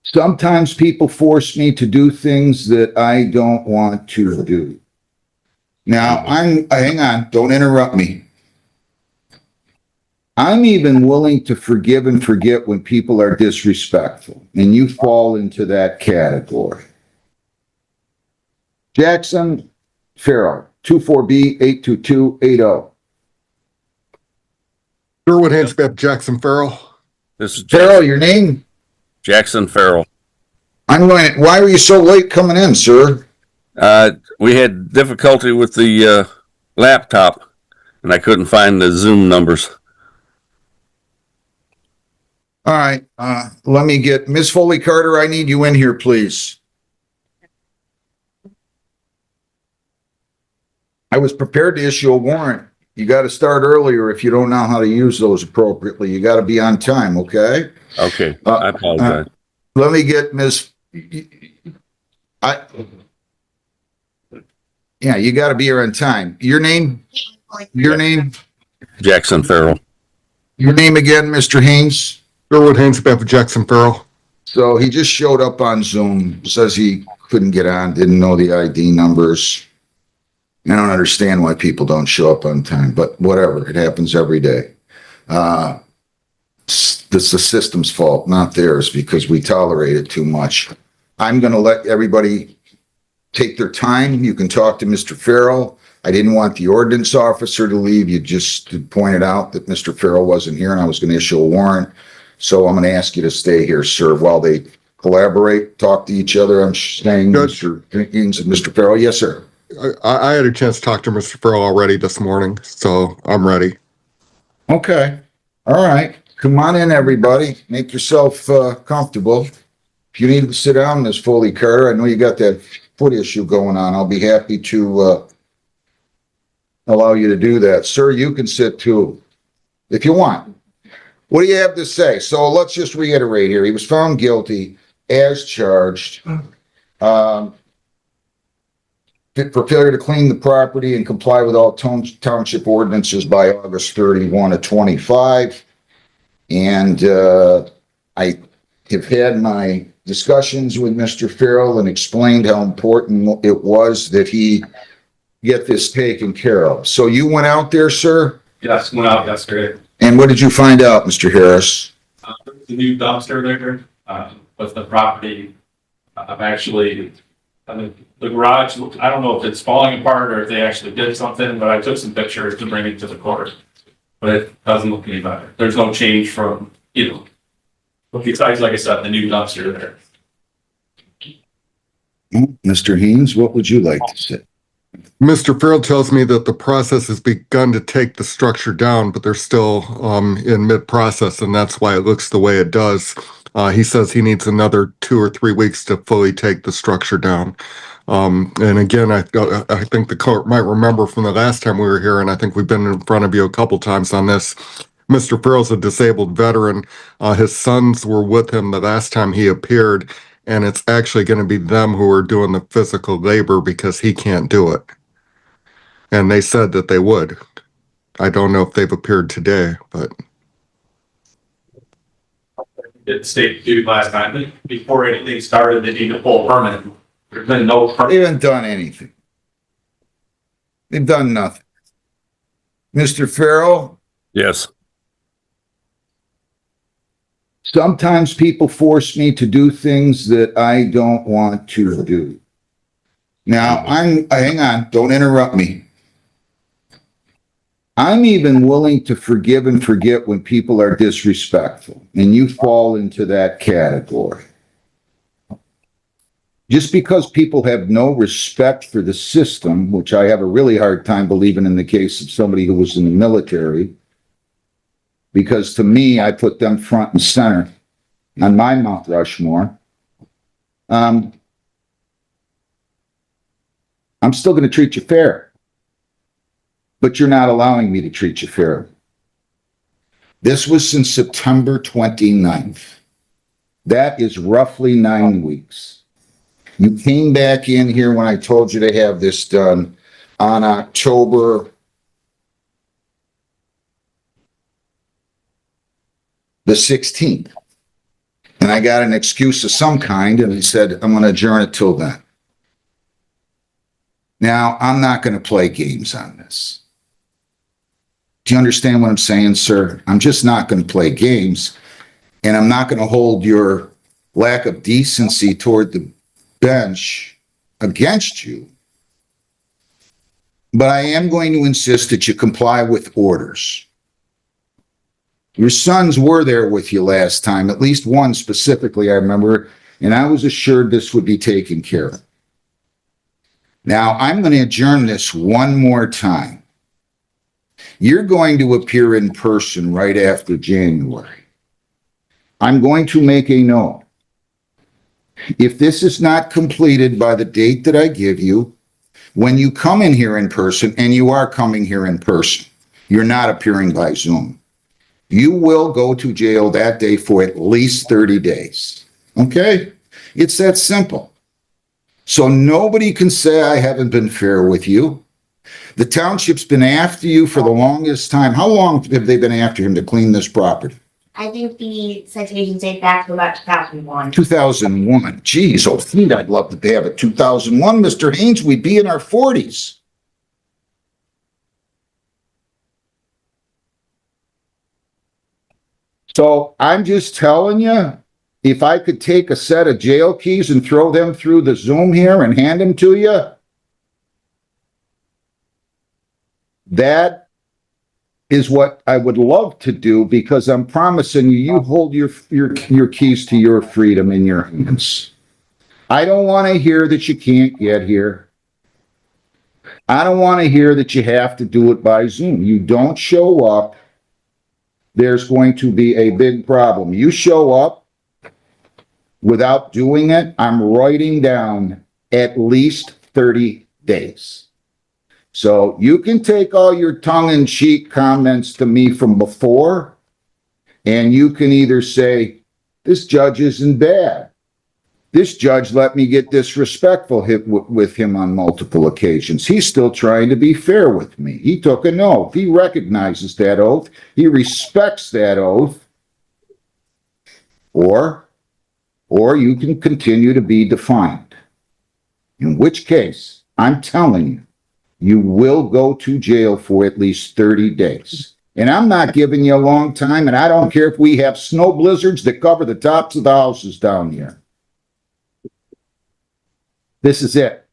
Sometimes people force me to do things that I don't want to do. Now, hang on, don't interrupt me. I'm even willing to forgive and forget when people are disrespectful, and you fall into that category. Jackson Farrell, 24B82280. Sherwood Hanspeth, Jackson Farrell. This is Farrell, your name? Jackson Farrell. Why were you so late coming in, sir? We had difficulty with the laptop, and I couldn't find the Zoom numbers. All right, let me get Ms. Foley Carter. I need you in here, please. I was prepared to issue a warrant. You got to start earlier if you don't know how to use those appropriately. You got to be on time, okay? Okay, I apologize. Let me get Ms. Yeah, you got to be here on time. Your name? Your name? Jackson Farrell. Your name again, Mr. Haynes? Sherwood Hanspeth, Jackson Farrell. So he just showed up on Zoom, says he couldn't get on, didn't know the ID numbers. I don't understand why people don't show up on time, but whatever, it happens every day. It's the system's fault, not theirs, because we tolerate it too much. I'm going to let everybody take their time. You can talk to Mr. Farrell. I didn't want the ordinance officer to leave. You just pointed out that Mr. Farrell wasn't here and I was going to issue a warrant. So I'm going to ask you to stay here, sir, while they collaborate, talk to each other. I'm saying, Mr. Haynes and Mr. Farrell. Yes, sir. I had a chance to talk to Mr. Farrell already this morning, so I'm ready. Okay. All right. Come on in, everybody. Make yourself comfortable. If you need to sit down, Ms. Foley Carter, I know you got that foot issue going on. I'll be happy to allow you to do that. Sir, you can sit too, if you want. What do you have to say? So let's just reiterate here. He was found guilty as charged for failure to clean the property and comply with all township ordinances by August 31 of 25. And I have had my discussions with Mr. Farrell and explained how important it was that he get this taken care of. So you went out there, sir? Yes, went out yesterday. And what did you find out, Mr. Harris? The new dumpster there with the property. The garage, I don't know if it's falling apart or if they actually did something, but I took some pictures to bring it to the court. But it doesn't look any better. There's no change from, besides, like I said, the new dumpster there. Mr. Haynes, what would you like to say? Mr. Farrell tells me that the process has begun to take the structure down, but they're still in mid-process, and that's why it looks the way it does. He says he needs another 2 or 3 weeks to fully take the structure down. And again, I think the court might remember from the last time we were here, and I think we've been in front of you a couple times on this. Mr. Farrell's a disabled veteran. His sons were with him the last time he appeared, and it's actually going to be them who are doing the physical labor because he can't do it. And they said that they would. I don't know if they've appeared today, but. It stated due last time, before anything started, they need to pull a permit. There's been no permit. They haven't done anything. They've done nothing. Mr. Farrell? Yes. Sometimes people force me to do things that I don't want to do. Now, hang on, don't interrupt me. I'm even willing to forgive and forget when people are disrespectful, and you fall into that category. Just because people have no respect for the system, which I have a really hard time believing in the case of somebody who was in the military, because to me, I put them front and center on my Mount Rushmore. I'm still going to treat you fair. But you're not allowing me to treat you fairly. This was since September 29th. That is roughly 9 weeks. You came back in here when I told you to have this done on October the 16th. And I got an excuse of some kind, and he said, I'm going to adjourn it till then. Now, I'm not going to play games on this. Do you understand what I'm saying, sir? I'm just not going to play games, and I'm not going to hold your lack of decency toward the bench against you. But I am going to insist that you comply with orders. Your sons were there with you last time, at least one specifically, I remember, and I was assured this would be taken care of. Now, I'm going to adjourn this one more time. You're going to appear in person right after January. I'm going to make a note. If this is not completed by the date that I give you, when you come in here in person, and you are coming here in person, you're not appearing by Zoom. You will go to jail that day for at least 30 days. Okay? It's that simple. So nobody can say I haven't been fair with you. The township's been after you for the longest time. How long have they been after him to clean this property? I think the citation date back to about 2001. 2001. Geez, oh, I'd love to have it. 2001, Mr. Haynes, we'd be in our 40s. So I'm just telling you, if I could take a set of jail keys and throw them through the Zoom here and hand them to you, that is what I would love to do, because I'm promising you, you hold your keys to your freedom in your hands. I don't want to hear that you can't get here. I don't want to hear that you have to do it by Zoom. You don't show up, there's going to be a big problem. You show up without doing it, I'm writing down at least 30 days. So you can take all your tongue-in-cheek comments to me from before, and you can either say, this judge isn't bad. This judge let me get disrespectful with him on multiple occasions. He's still trying to be fair with me. He took an oath. He recognizes that oath. He respects that oath. Or you can continue to be defiant. In which case, I'm telling you, you will go to jail for at least 30 days. And I'm not giving you a long time, and I don't care if we have snow blizzards that cover the tops of the houses down here. This is it.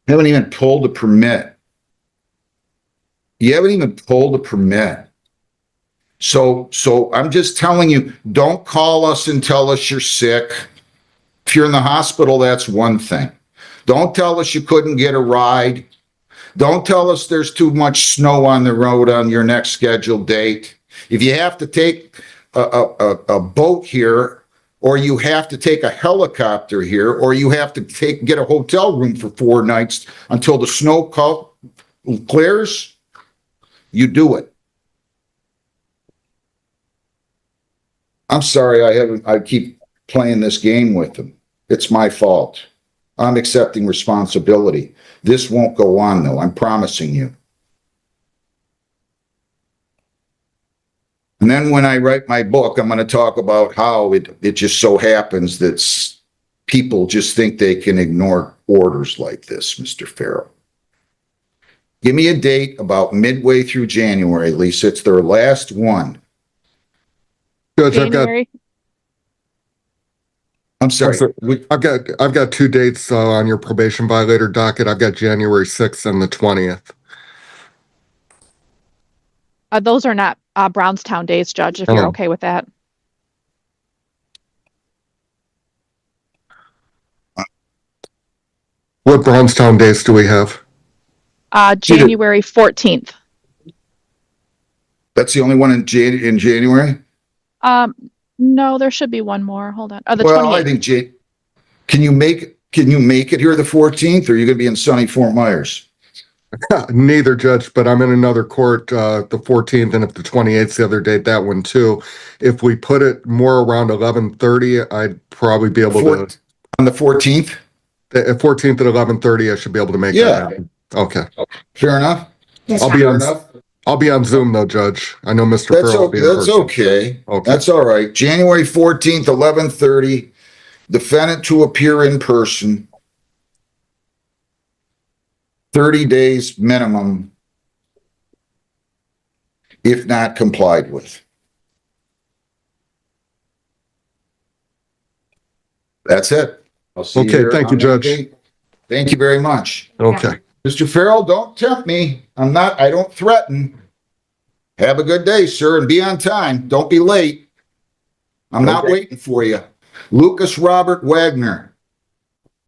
Haven't even pulled a permit. You haven't even pulled a permit. So I'm just telling you, don't call us and tell us you're sick. If you're in the hospital, that's one thing. Don't tell us you couldn't get a ride. Don't tell us there's too much snow on the road on your next scheduled date. If you have to take a boat here, or you have to take a helicopter here, or you have to get a hotel room for 4 nights until the snow clears, you do it. I'm sorry I keep playing this game with them. It's my fault. I'm accepting responsibility. This won't go on, though. I'm promising you. And then when I write my book, I'm going to talk about how it just so happens that people just think they can ignore orders like this, Mr. Farrell. Give me a date about midway through January, Lisa. It's their last one. Judge, January. I'm sorry. I've got 2 dates on your probation violator docket. I've got January 6th and the 20th. Those are not Brownstown days, Judge, if you're Oh. okay with that. What Brownstown dates do we have? January 14th. That's the only one in January? No, there should be one more. Hold on. The Well, 28th. I think can you make it here the 14th, or are you going to be in sunny Fort Myers? Neither, Judge, but I'm in another court the 14th, and if the 28th's the other date, that one too. If we put it more around 11:30, I'd probably be able to. On the 14th? At 14th at 11:30, I should be able to make Yeah. that happen. Okay. Fair enough? That's I'll fine. be Fair on, enough? I'll be on Zoom though, Judge. I know Mr. That's Farrell will okay, be in that's person. okay. Okay. That's all right. January 14th, 11:30, defendant to appear in person. 30 days minimum if not complied with. That's it. I'll see Okay, there thank you, on that Judge. date. Thank you very much. Okay. Mr. Farrell, don't tempt me. I don't threaten. Have a good day, sir, and be on time. Don't be late. I'm not Okay. waiting for you. Lucas Robert Wagner,